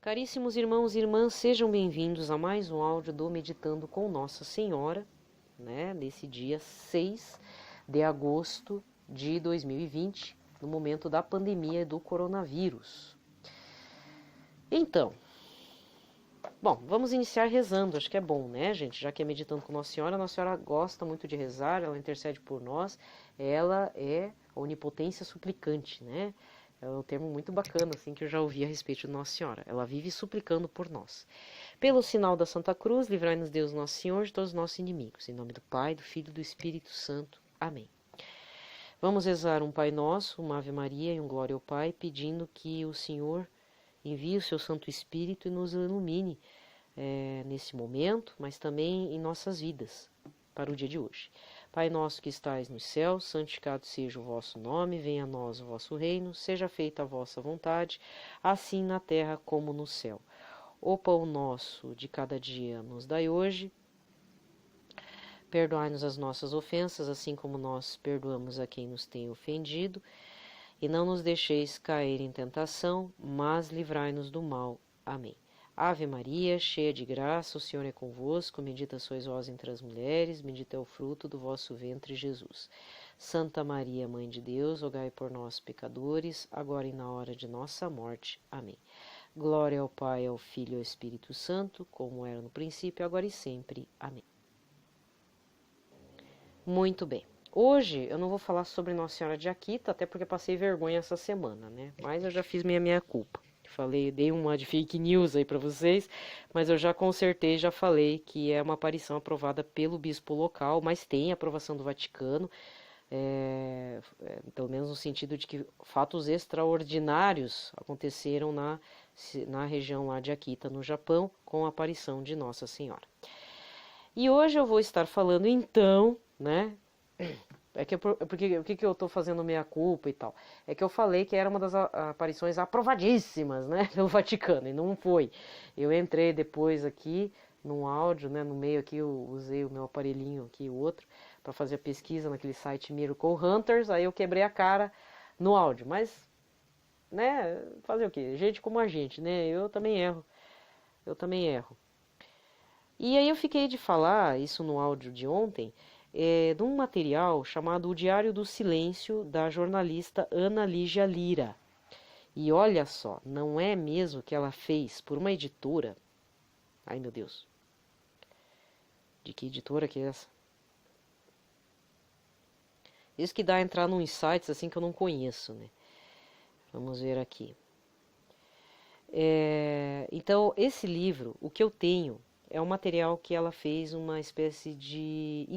Caríssimos irmãos e irmãs, sejam bem-vindos a mais um áudio do Meditando com Nossa Senhora, nesse dia 6 de agosto de 2020, no momento da pandemia do coronavírus. Então, vamos iniciar rezando, acho que é bom, né, gente? Já que é Meditando com Nossa Senhora gosta muito de rezar, ela intercede por nós, ela é a onipotência suplicante, né? É um termo muito bacana, assim, que eu já ouvi a respeito de Nossa Senhora. Ela vive suplicando por nós. Pelo sinal da Santa Cruz, livrai-nos Deus Nosso Senhor de todos os nossos inimigos. Em nome do Pai, do Filho e do Espírito Santo. Amém. Vamos rezar um Pai Nosso, uma Ave Maria e um Glória ao Pai, pedindo que o Senhor envie o seu Santo Espírito e nos ilumine nesse momento, mas também em nossas vidas, para o dia de hoje. Pai nosso que estais nos céus, santificado seja o vosso nome, venha a nós o vosso reino, seja feita a vossa vontade, assim na terra como no céu. O pão nosso de cada dia nos dai hoje, perdoai-nos as nossas ofensas, assim como nós perdoamos a quem nos tem ofendido, e não nos deixeis cair em tentação, mas livrai-nos do mal. Amém. Ave Maria, cheia de graça, o Senhor é convosco, bendita sois vós entre as mulheres, bendito é o fruto do vosso ventre, Jesus. Santa Maria, Mãe de Deus, rogai por nós, pecadores, agora e na hora de nossa morte. Amém. Glória ao Pai, ao Filho e ao Espírito Santo, como era no princípio, agora e sempre. Amém. Muito bem. Hoje eu não vou falar sobre Nossa Senhora de Akita, até porque passei vergonha essa semana, né? Mas eu já fiz minha culpa. Dei uma de fake news aí para vocês, mas eu já consertei, já falei que é uma aparição aprovada pelo bispo local, mas tem aprovação do Vaticano, pelo menos no sentido de que fatos extraordinários aconteceram na região lá de Akita, no Japão, com a aparição de Nossa Senhora. E hoje eu vou estar falando então, né? Porque eu tô fazendo meia culpa e tal? É que eu falei que era uma das aparições aprovadíssimas, né, pelo Vaticano, e não foi. Eu entrei depois aqui num áudio, né, no meio aqui eu usei o meu aparelhinho aqui, o outro, para fazer a pesquisa naquele site Miracle Hunters, aí eu quebrei a cara no áudio, mas, né, fazer o quê? Gente como a gente, né, eu também erro. E aí eu fiquei de falar isso no áudio de ontem, de um material chamado O Diário do Silêncio, da jornalista Ana Lígia Lira. E olha só, não é mesmo que ela fez por uma editora? Ai, meu Deus. De que editora que é essa? Isso que dá a entrar num sites assim que eu não conheço, né? Vamos ver aqui. Então, esse livro, o que eu tenho, é um material que ela fez uma espécie de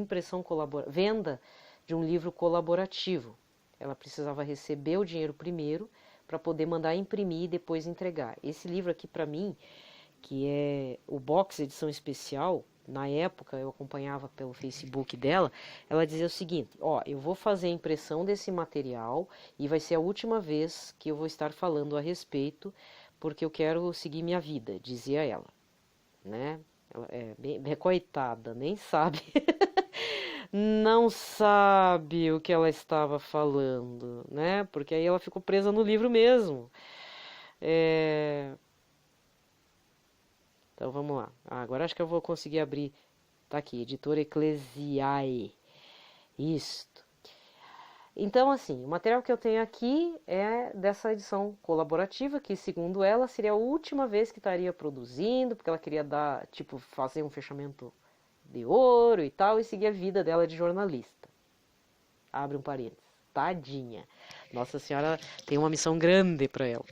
venda de um livro colaborativo. Ela precisava receber o dinheiro primeiro para poder mandar imprimir e depois entregar. Esse livro aqui para mim, que é o box edição especial, na época eu acompanhava pelo Facebook dela, ela dizia o seguinte: eu vou fazer a impressão desse material e vai ser a última vez que eu vou estar falando a respeito, porque eu quero seguir minha vida, dizia ela, né? Ela coitada, nem sabe, não sabe o que ela estava falando, né? Porque aí ela ficou presa no livro mesmo. Então vamos lá. Agora acho que eu vou conseguir abrir. Tá aqui, Editora Ecclesiae. Isto. Então, assim, o material que eu tenho aqui é dessa edição colaborativa, que segundo ela seria a última vez que estaria produzindo, porque ela queria fazer um fechamento de ouro e tal, e seguir a vida dela de jornalista. Abre um parênteses. Tadinha. Nossa Senhora tem uma missão grande para ela.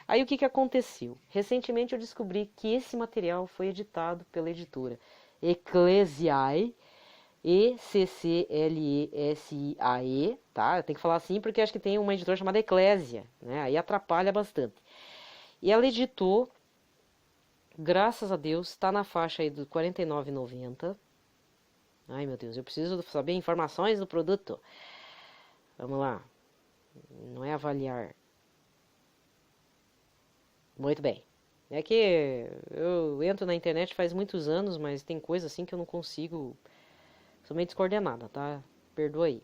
Aí o que aconteceu? Recentemente eu descobri que esse material foi editado pela editora Ecclesiae, Ecclesiae, tá? Eu tenho que falar assim porque acho que tem uma editora chamada Eclésia, né? Aí atrapalha bastante. E ela editou, graças a Deus, está na faixa aí do R$ 49,90. Ai, meu Deus, eu preciso saber informações do produto. Vamos lá. Não é avaliar. Muito bem. É que eu entro na internet faz muitos anos, mas tem coisa assim que eu não consigo. Sou meio descoordenada, tá? Perdoa aí.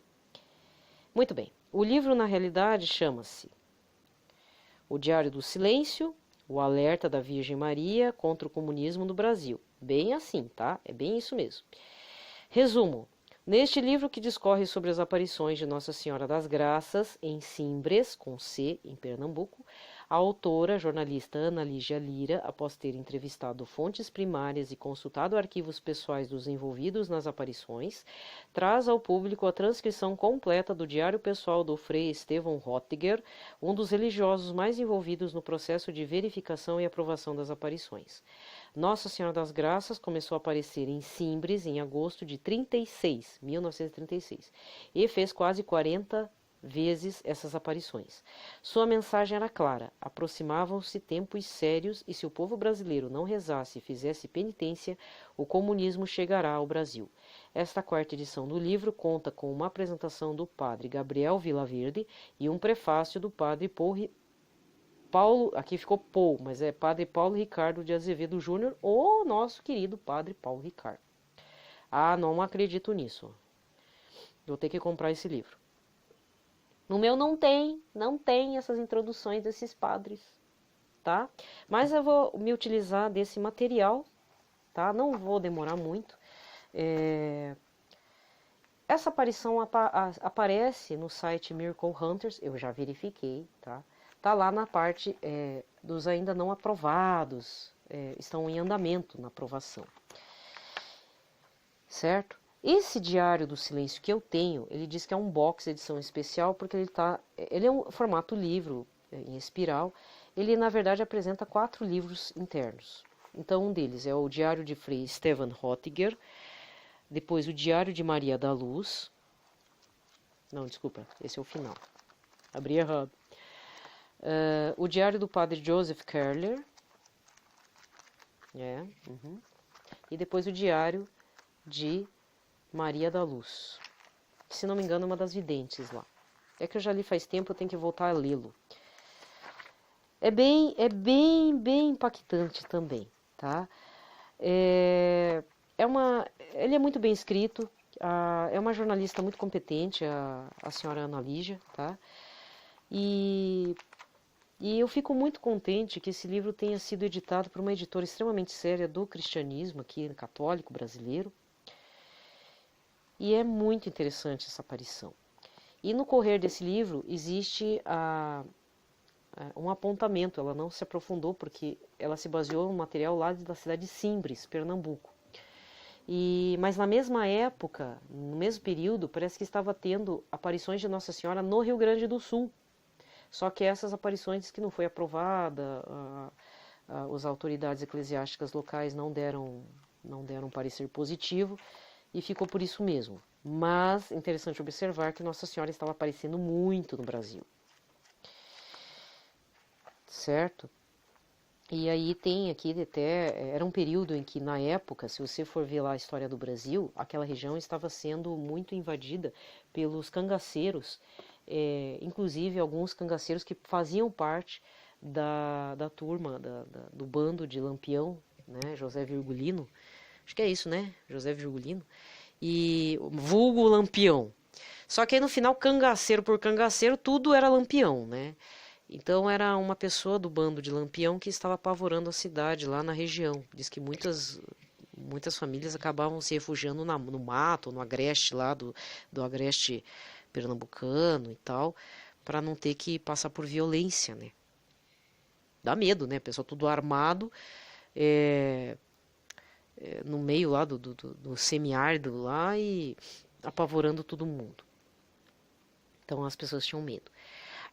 Muito bem. O livro, na realidade, chama-se O Diário do Silêncio, O alerta da Virgem Maria contra o comunismo no Brasil. Bem assim, tá? É bem isso mesmo. Resumo. Neste livro que discorre sobre as aparições de Nossa Senhora das Graças em Simbres, com C, em Pernambuco, a autora, a jornalista Ana Lígia Lira, após ter entrevistado fontes primárias e consultado arquivos pessoais dos envolvidos nas aparições, traz ao público a transcrição completa do diário pessoal do Frei Estevão Rottiger, um dos religiosos mais envolvidos no processo de verificação e aprovação das aparições. Nossa Senhora das Graças começou a aparecer em Simbres em agosto de 1936, e fez quase 40 vezes essas aparições. Sua mensagem era clara: aproximavam-se tempos sérios e se o povo brasileiro não rezasse e fizesse penitência, o comunismo chegará ao Brasil. Esta quarta edição do livro conta com uma apresentação do padre Gabriel Vilaverde e um prefácio do padre Paulo, aqui ficou Paul, mas é Padre Paulo Ricardo de Azevedo Júnior, o nosso querido Padre Paulo Ricardo. Ah, não acredito nisso. Vou ter que comprar esse livro. No meu não tem essas introduções desses padres, tá? Mas eu vou me utilizar desse material, tá? Não vou demorar muito. Essa aparição aparece no site Miracle Hunters, eu já verifiquei, tá? Tá lá na parte dos ainda não aprovados, estão em andamento na aprovação, certo? Esse Diário do Silêncio que eu tenho, ele diz que é um box edição especial porque ele é um formato livro em espiral. Ele na verdade apresenta 4 livros internos. Então um deles é o Diário de Frei Estevão Rottiger, depois o Diário de Maria da Luz. Não, desculpa, esse é o final. Abri errado. O Diário do Padre Joseph Kerler. E depois o Diário de Maria da Luz, que, se não me engano, é uma das videntes lá. É que eu já li faz tempo, eu tenho que voltar a lê-lo. É bem impactante também, tá? Ele é muito bem escrito, é uma jornalista muito competente, a senhora Ana Lígia, tá? E eu fico muito contente que esse livro tenha sido editado por uma editora extremamente séria do cristianismo aqui, católico brasileiro. E é muito interessante essa aparição. E no correr desse livro existe um apontamento, ela não se aprofundou porque ela se baseou no material lá da cidade de Simbres, Pernambuco. Mas na mesma época, no mesmo período, parece que estava tendo aparições de Nossa Senhora no Rio Grande do Sul. Só que essas aparições que não foi aprovada, as autoridades eclesiásticas locais não deram parecer positivo, e ficou por isso mesmo. Mas é interessante observar que Nossa Senhora estava aparecendo muito no Brasil. Certo? E aí tem aqui até... Era um período em que, na época, se você for ver lá a história do Brasil, aquela região estava sendo muito invadida pelos cangaceiros, inclusive alguns cangaceiros que faziam parte da turma, do bando de Lampião, né? José Virgulino. Acho que é isso, né? José Virgulino. E vulgo Lampião. Só que aí no final, cangaceiro por cangaceiro, tudo era Lampião, né? Então era uma pessoa do bando de Lampião que estava apavorando a cidade lá na região. Diz que muitas famílias acabavam se refugiando no mato, no agreste lá, do agreste pernambucano e tal, para não ter que passar por violência, né? Dá medo, né? Pessoal tudo armado, no meio lá do semiárido lá e apavorando todo mundo. Então as pessoas tinham medo.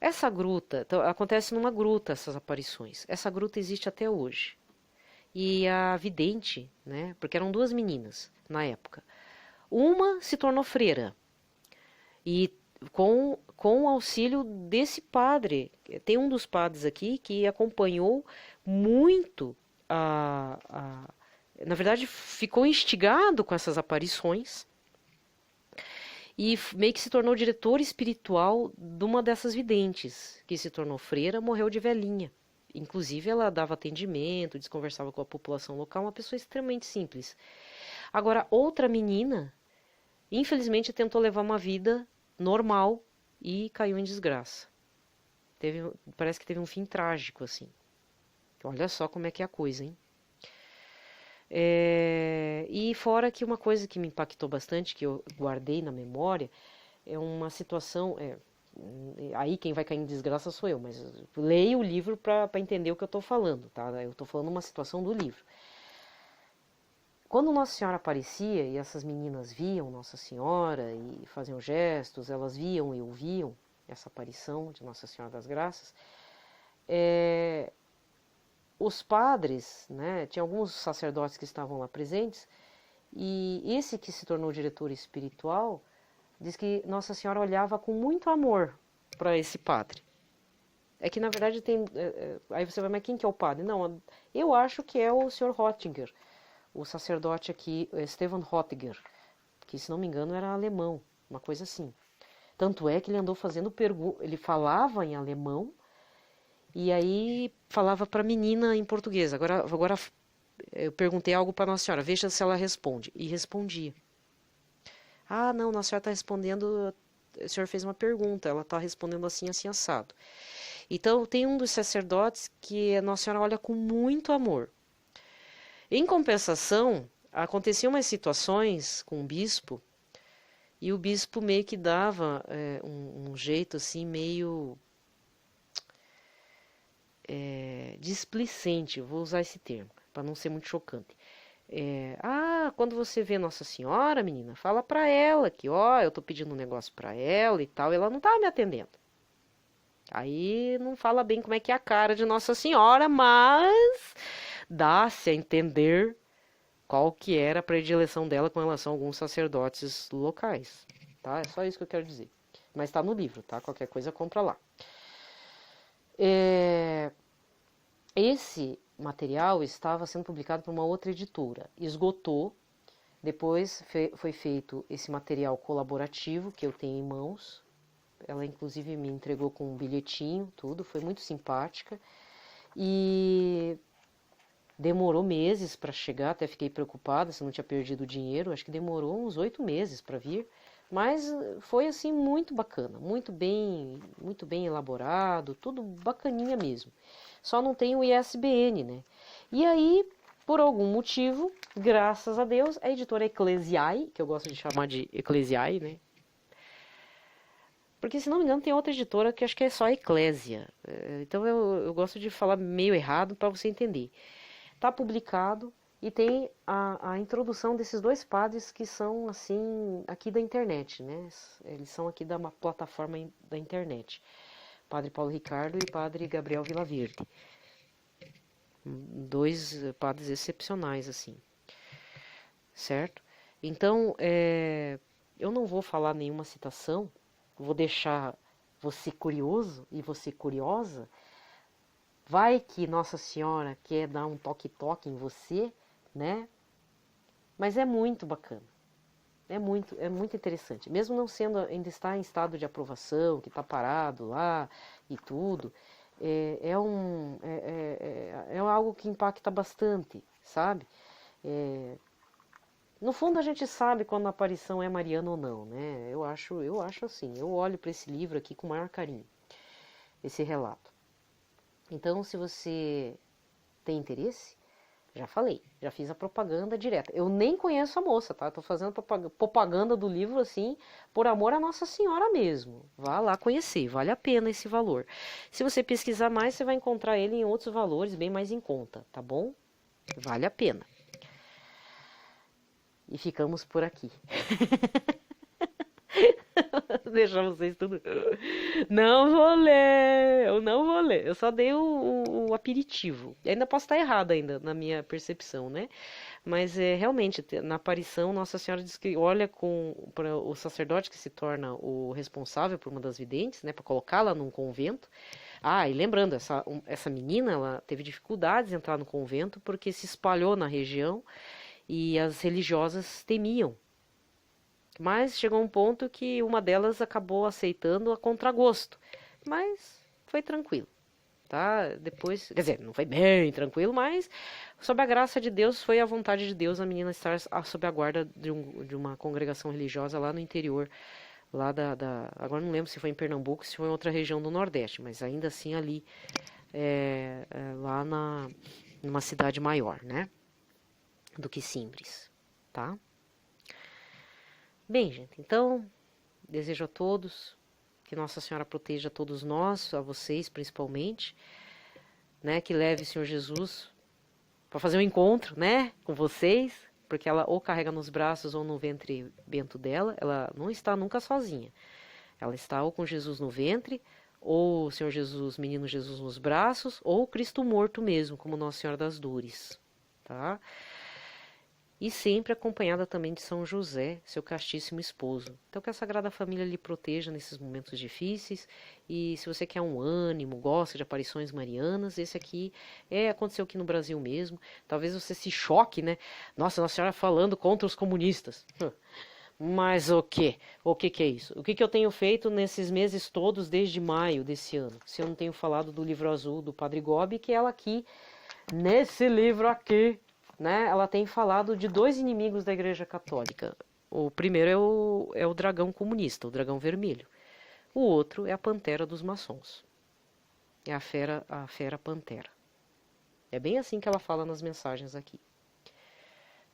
Essa gruta, então, acontece numa gruta essas aparições. Essa gruta existe até hoje. E a vidente, né, porque eram 2 meninas na época. Uma se tornou freira. E com o auxílio desse padre. Tem um dos padres aqui que acompanhou muito na verdade, ficou instigado com essas aparições e meio que se tornou diretor espiritual de uma dessas videntes, que se tornou freira, morreu de velhinha. Inclusive, ela dava atendimento, desconversava com a população local, uma pessoa extremamente simples. Agora, outra menina, infelizmente, tentou levar uma vida normal e caiu em desgraça. Parece que teve um fim trágico, assim. Olha só como é que é a coisa, hein? E fora que uma coisa que me impactou bastante, que eu guardei na memória, é uma situação. Aí quem vai cair em desgraça sou eu, mas leia o livro para entender o que eu estou falando, tá? Eu estou falando uma situação do livro. Quando Nossa Senhora aparecia e essas meninas viam Nossa Senhora e faziam gestos, elas viam e ouviam essa aparição de Nossa Senhora das Graças, os padres, né, tinha alguns sacerdotes que estavam lá presentes, e esse que se tornou diretor espiritual diz que Nossa Senhora olhava com muito amor para esse padre. É que na verdade tem. Aí você vai, mas quem que é o padre? Não, eu acho que é o Sr. Rottinger, o sacerdote aqui, Stefan Rottinger, que se não me engano era alemão, uma coisa assim. Tanto é que ele andou fazendo perguntas, ele falava em alemão e aí falava para a menina em português. Agora eu perguntei algo para Nossa Senhora, veja se ela responde. E respondia. Ah, não, Nossa Senhora está respondendo, o senhor fez uma pergunta, ela está respondendo assim, assim, assado. Então, tem um dos sacerdotes que a Nossa Senhora olha com muito amor. Em compensação, aconteciam umas situações com o bispo, e o bispo meio que dava um jeito assim, meio displicente, vou usar esse termo, para não ser muito chocante. Quando você vê Nossa Senhora, menina, fala para ela que, ó, eu tô pedindo um negócio para ela e tal, e ela não tá me atendendo. Aí não fala bem como é que é a cara de Nossa Senhora, mas dá-se a entender qual que era a predileção dela com relação a alguns sacerdotes locais, tá? É só isso que eu quero dizer. Mas está no livro, tá? Qualquer coisa compra lá. Esse material estava sendo publicado por uma outra editora, esgotou. Depois foi feito esse material colaborativo que eu tenho em mãos. Ela inclusive me entregou com um bilhetinho, tudo, foi muito simpática. E demorou meses para chegar, até fiquei preocupada se não tinha perdido o dinheiro. Acho que demorou uns 8 meses para vir, mas foi assim muito bacana, muito bem elaborado, tudo bacaninha mesmo. Só não tem o ISBN, né? E aí, por algum motivo, graças a Deus, a editora Ecclesiae, que eu gosto de chamar de Ecclesiae, né? Porque, se não me engano, tem outra editora que acho que é só Eclésia. Então eu gosto de falar meio errado para você entender. Está publicado e tem a introdução desses dois padres que são, assim, aqui da internet, né? Eles são aqui da plataforma da internet. Padre Paulo Ricardo e Padre Gabriel Vilaverde. Dois padres excepcionais, assim. Certo? Então, eu não vou falar nenhuma citação, vou deixar você curioso e você curiosa. Vai que Nossa Senhora quer dar um toque-toque em você, né? Mas é muito bacana. É muito interessante. Mesmo não sendo, ainda está em estado de aprovação, que está parado lá e tudo, é algo que impacta bastante, sabe? No fundo a gente sabe quando a aparição é mariana ou não, né? Eu acho assim, eu olho para esse livro aqui com o maior carinho, esse relato. Então, se você tem interesse, já falei, já fiz a propaganda direta. Eu nem conheço a moça, tá? Tô fazendo propaganda do livro assim, por amor a Nossa Senhora mesmo. Vá lá conhecer, vale a pena esse valor. Se você pesquisar mais, você vai encontrar ele em outros valores bem mais em conta, tá bom? Vale a pena. E ficamos por aqui. Deixar vocês tudo. Não vou ler, eu não vou ler. Eu só dei o aperitivo. E ainda posso estar errada ainda na minha percepção, né? Mas realmente, na aparição, Nossa Senhora diz que olha para o sacerdote que se torna o responsável por uma das videntes, né? Para colocá-la num convento. E lembrando, essa menina, ela teve dificuldades em entrar no convento porque se espalhou na região e as religiosas temiam. Mas chegou um ponto que uma delas acabou aceitando a contragosto. Mas foi tranquilo, tá? Depois, quer dizer, não foi bem tranquilo, mas sob a graça de Deus, foi a vontade de Deus a menina estar sob a guarda de uma congregação religiosa lá no interior, lá agora não lembro se foi em Pernambuco, se foi em outra região do Nordeste, mas ainda assim ali lá numa cidade maior, né? Do que Simbres, tá? Bem, gente, então, desejo a todos que Nossa Senhora proteja todos nós, a vocês principalmente, né? Que leve o Senhor Jesus para fazer um encontro, né? Com vocês, porque ela ou carrega nos braços ou no ventre bento dela, ela não está nunca sozinha. Ela está ou com Jesus no ventre, ou o Senhor Jesus, menino Jesus nos braços, ou Cristo morto mesmo, como Nossa Senhora das Dores, tá? E sempre acompanhada também de São José, seu castíssimo esposo. Então que a Sagrada Família lhe proteja nesses momentos difíceis, e se você quer um ânimo, gosta de aparições marianas, esse aqui aconteceu aqui no Brasil mesmo. Talvez você se choque, né? Nossa, Nossa Senhora falando contra os comunistas. Mas o quê? O que é isso? O que eu tenho feito nesses meses todos desde maio desse ano? Se eu não tenho falado do livro azul do Padre Gobi, que ela aqui, nesse livro aqui, né, ela tem falado de dois inimigos da Igreja Católica. O primeiro é o dragão comunista, o dragão vermelho. O outro é a pantera dos maçons. É a fera pantera. É bem assim que ela fala nas mensagens aqui.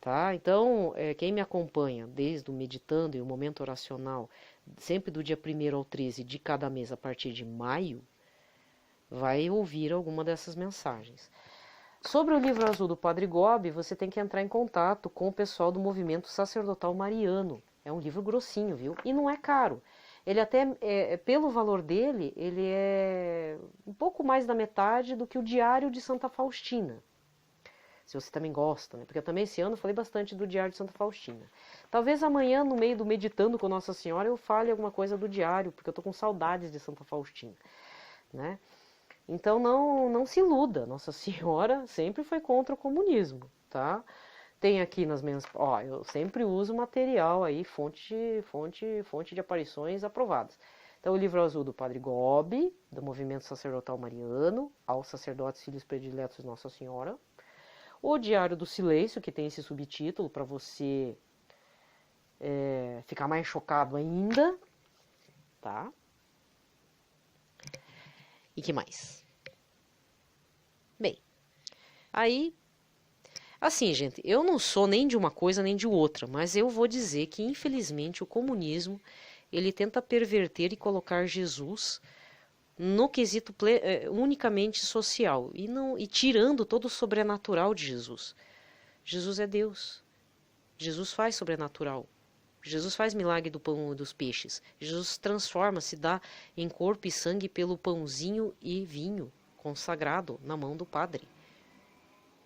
Tá? Então, quem me acompanha desde o Meditando e o Momento Oracional, sempre do dia 1º ao 13 de cada mês a partir de maio, vai ouvir alguma dessas mensagens. Sobre o livro azul do Padre Gobi, você tem que entrar em contato com o pessoal do Movimento Sacerdotal Mariano. É um livro grossinho, viu? E não é caro. Ele até, pelo valor dele, ele é um pouco mais da metade do que o Diário de Santa Faustina. Se você também gosta, né? Porque eu também esse ano falei bastante do Diário de Santa Faustina. Talvez amanhã, no meio do Meditando com Nossa Senhora, eu fale alguma coisa do Diário, porque eu tô com saudades de Santa Faustina, né? Então não se iluda, Nossa Senhora sempre foi contra o comunismo, tá? Tem aqui nas minhas, eu sempre uso material aí, fonte de aparições aprovadas. Então o livro azul do Padre Gobi, do Movimento Sacerdotal Mariano, aos sacerdotes filhos prediletos de Nossa Senhora. O Diário do Silêncio, que tem esse subtítulo para você ficar mais chocado ainda, tá? E que mais? Bem, aí, assim, gente, eu não sou nem de uma coisa nem de outra, mas eu vou dizer que, infelizmente, o comunismo, ele tenta perverter e colocar Jesus no quesito unicamente social e tirando todo o sobrenatural de Jesus. Jesus é Deus. Jesus faz sobrenatural. Jesus faz milagre do pão e dos peixes. Jesus transforma, se dá em corpo e sangue pelo pãozinho e vinho consagrado na mão do Padre.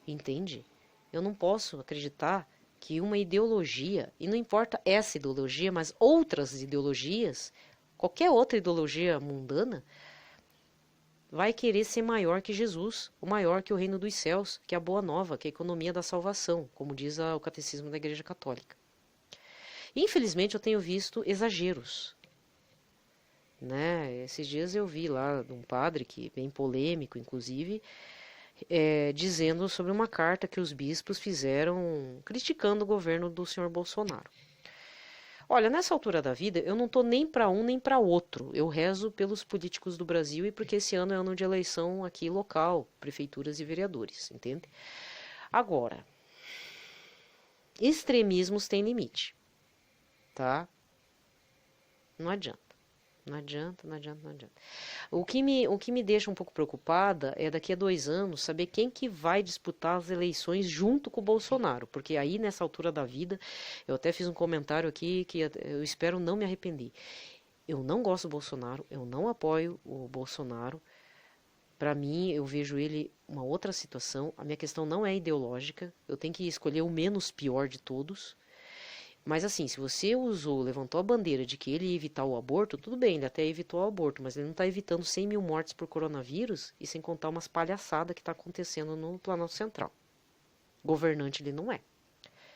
Entende? Eu não posso acreditar que uma ideologia, e não importa essa ideologia, mas outras ideologias, qualquer outra ideologia mundana, vai querer ser maior que Jesus, o maior que o reino dos céus, que é a boa nova, que é a economia da salvação, como diz o catecismo da Igreja Católica. Infelizmente eu tenho visto exageros, né? Esses dias eu vi lá de um padre, que bem polêmico inclusive, dizendo sobre uma carta que os bispos fizeram criticando o governo do senhor Bolsonaro. Olha, nessa altura da vida, eu não estou nem para um nem para outro. Eu rezo pelos políticos do Brasil e porque esse ano é ano de eleição aqui local, prefeituras e vereadores, entende? Agora, extremismos têm limite, tá? Não adianta. Não adianta. O que me deixa um pouco preocupada é daqui a 2 anos saber quem que vai disputar as eleições junto com o Bolsonaro. Porque aí, nessa altura da vida, eu até fiz um comentário aqui que eu espero não me arrepender. Eu não gosto do Bolsonaro, eu não apoio o Bolsonaro. Para mim, eu vejo ele uma outra situação. A minha questão não é ideológica, eu tenho que escolher o menos pior de todos. Mas assim, se você levantou a bandeira de que ele ia evitar o aborto, tudo bem, ele até evitou o aborto, mas ele não está evitando 100 mil mortes por coronavírus e sem contar umas palhaçadas que está acontecendo no Planalto Central. Governante ele não é.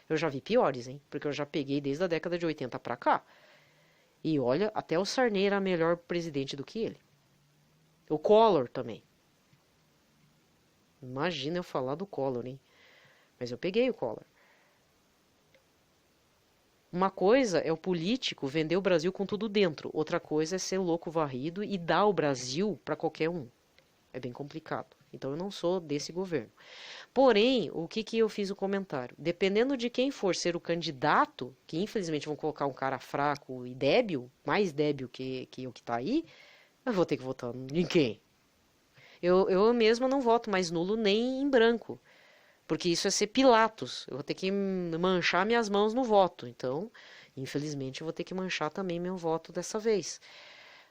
Eu já vi piores, hein? Porque eu já peguei desde a década de 80 para cá. E olha, até o Sarney era melhor presidente do que ele. O Collor também. Imagina eu falar do Collor, hein? Mas eu peguei o Collor. Uma coisa é o político vender o Brasil com tudo dentro. Outra coisa é ser louco varrido e dar o Brasil para qualquer um. É bem complicado. Então eu não sou desse governo. Porém, o que que eu fiz o comentário? Dependendo de quem for ser o candidato, que infelizmente vão colocar um cara fraco e débil, mais débil que o que tá aí, eu vou ter que votar em quem? Eu mesma não voto mais nulo nem em branco, porque isso é ser Pilatos. Eu vou ter que manchar minhas mãos no voto. Então, infelizmente, eu vou ter que manchar também meu voto dessa vez,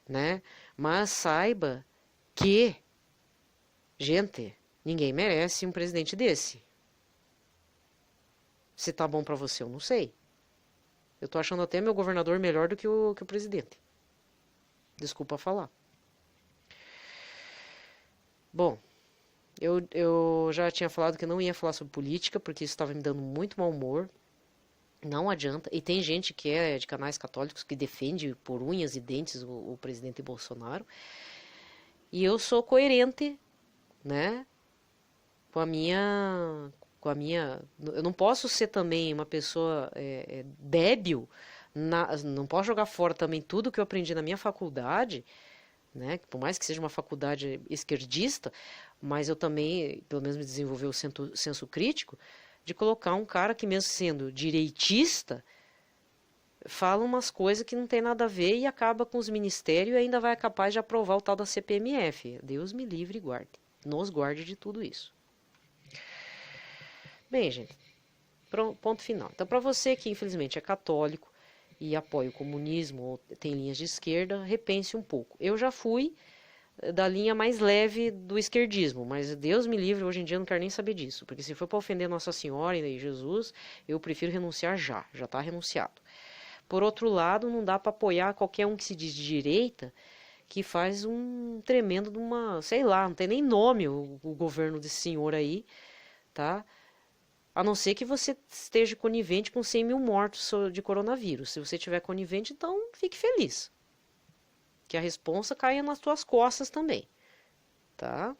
né? Mas saiba que, gente, ninguém merece um presidente desse. Se tá bom pra você, eu não sei. Eu tô achando até meu governador melhor do que o presidente. Desculpa falar. Bom, eu já tinha falado que eu não ia falar sobre política, porque isso estava me dando muito mau humor. Não adianta. E tem gente que é de canais católicos que defende por unhas e dentes o presidente Bolsonaro. E eu sou coerente, né, com a minha. Eu não posso ser também uma pessoa débil. Não posso jogar fora também tudo que eu aprendi na minha faculdade, né? Por mais que seja uma faculdade esquerdista, mas eu também, pelo menos, me desenvolvi o senso crítico de colocar um cara que, mesmo sendo direitista, fala umas coisas que não tem nada a ver e acaba com os ministérios e ainda vai capaz de aprovar o tal da CPMF. Deus me livre e guarde. Nos guarde de tudo isso. Bem, gente, ponto final. Então, para você que infelizmente é católico e apoia o comunismo ou tem linhas de esquerda, repense um pouco. Eu já fui da linha mais leve do esquerdismo, mas Deus me livre, hoje em dia eu não quero nem saber disso, porque se for para ofender Nossa Senhora e Jesus, eu prefiro renunciar já está renunciado. Por outro lado, não dá para apoiar qualquer um que se diz de direita, que faz um tremendo de uma, sei lá, não tem nem nome o governo desse senhor aí, tá? A não ser que você esteja conivente com 100 mil mortos de coronavírus. Se você tiver conivente, então fique feliz. Que a responsa caia nas suas costas também, tá?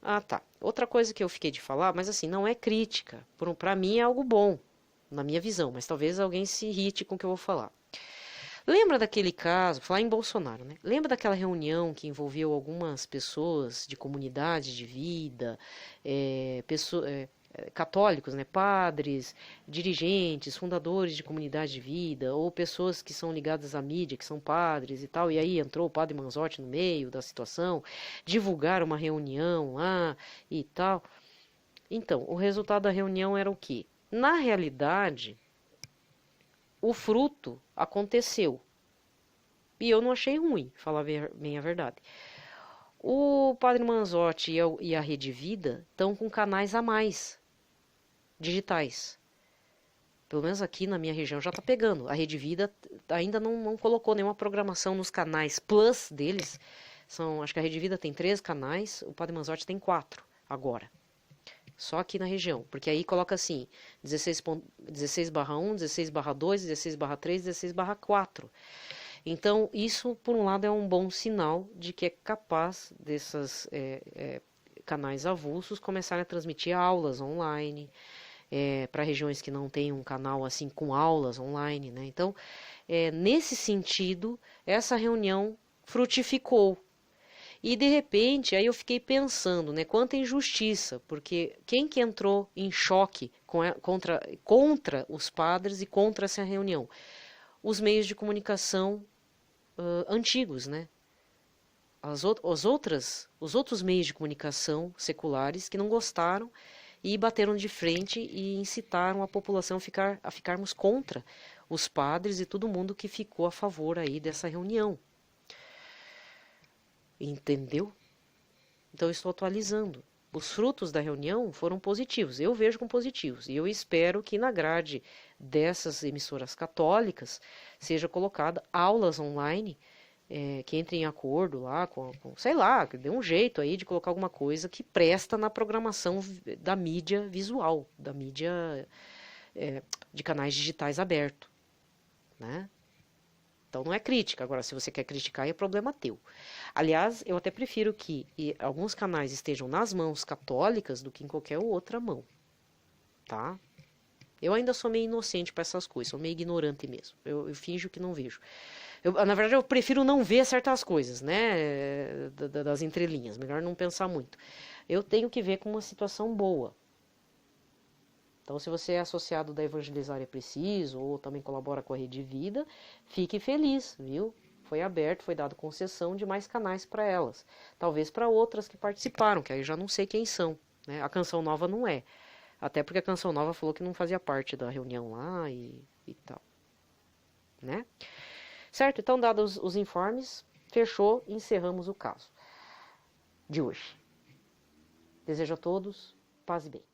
Ah, tá. Outra coisa que eu fiquei de falar, mas assim, não é crítica. Pra mim é algo bom, na minha visão, mas talvez alguém se irrite com o que eu vou falar. Lembra daquele caso, falar em Bolsonaro, né? Lembra daquela reunião que envolveu algumas pessoas de comunidade de vida, católicos, né? Padres, dirigentes, fundadores de comunidade de vida, ou pessoas que são ligadas à mídia, que são padres e tal, e aí entrou o padre Manzotti no meio da situação, divulgaram uma reunião lá e tal. Então, o resultado da reunião era o quê? Na realidade, o fruto aconteceu. E eu não achei ruim, falar bem a verdade. O Padre Manzotti e a Rede Vida estão com canais a mais, digitais. Pelo menos aqui na minha região já está pegando. A Rede Vida ainda não colocou nenhuma programação nos canais plus deles. Acho que a Rede Vida tem 3 canais, o Padre Manzotti tem 4 agora. Só aqui na região, porque aí coloca assim, 16/1, 16/2, 16/3, 16/4. Então, isso, por um lado, é um bom sinal de que é capaz desses canais avulsos começarem a transmitir aulas online, para regiões que não têm um canal assim com aulas online, né? Então, nesse sentido, essa reunião frutificou. E de repente, aí eu fiquei pensando, né, quanta injustiça, porque quem que entrou em choque contra os padres e contra essa reunião? Os meios de comunicação antigos, né? Os outros meios de comunicação seculares que não gostaram e bateram de frente e incitaram a população a ficarmos contra os padres e todo mundo que ficou a favor aí dessa reunião. Entendeu? Então eu estou atualizando. Os frutos da reunião foram positivos, eu vejo como positivos, e eu espero que na grade dessas emissoras católicas seja colocada aulas online que entrem em acordo lá sei lá, que dê um jeito aí de colocar alguma coisa que presta na programação da mídia visual, da mídia de canais digitais aberto, né? Então não é crítica. Agora, se você quer criticar, é problema teu. Aliás, eu até prefiro que alguns canais estejam nas mãos católicas do que em qualquer outra mão, tá? Eu ainda sou meio inocente para essas coisas, sou meio ignorante mesmo. Eu finjo que não vejo. Na verdade, eu prefiro não ver certas coisas, né? Das entrelinhas, melhor não pensar muito. Eu tenho que ver com uma situação boa. Então, se você é associado da Evangelizar é Preciso, ou também colabora com a Rede Vida, fique feliz, viu? Foi aberto, foi dado concessão de mais canais para elas. Talvez para outras que participaram, que aí eu já não sei quem são, né? A Canção Nova não é. Até porque a Canção Nova falou que não fazia parte da reunião lá e tal, né? Certo? Então, dados os informes, fechou, encerramos o caso de hoje. Desejo a todos paz e bem.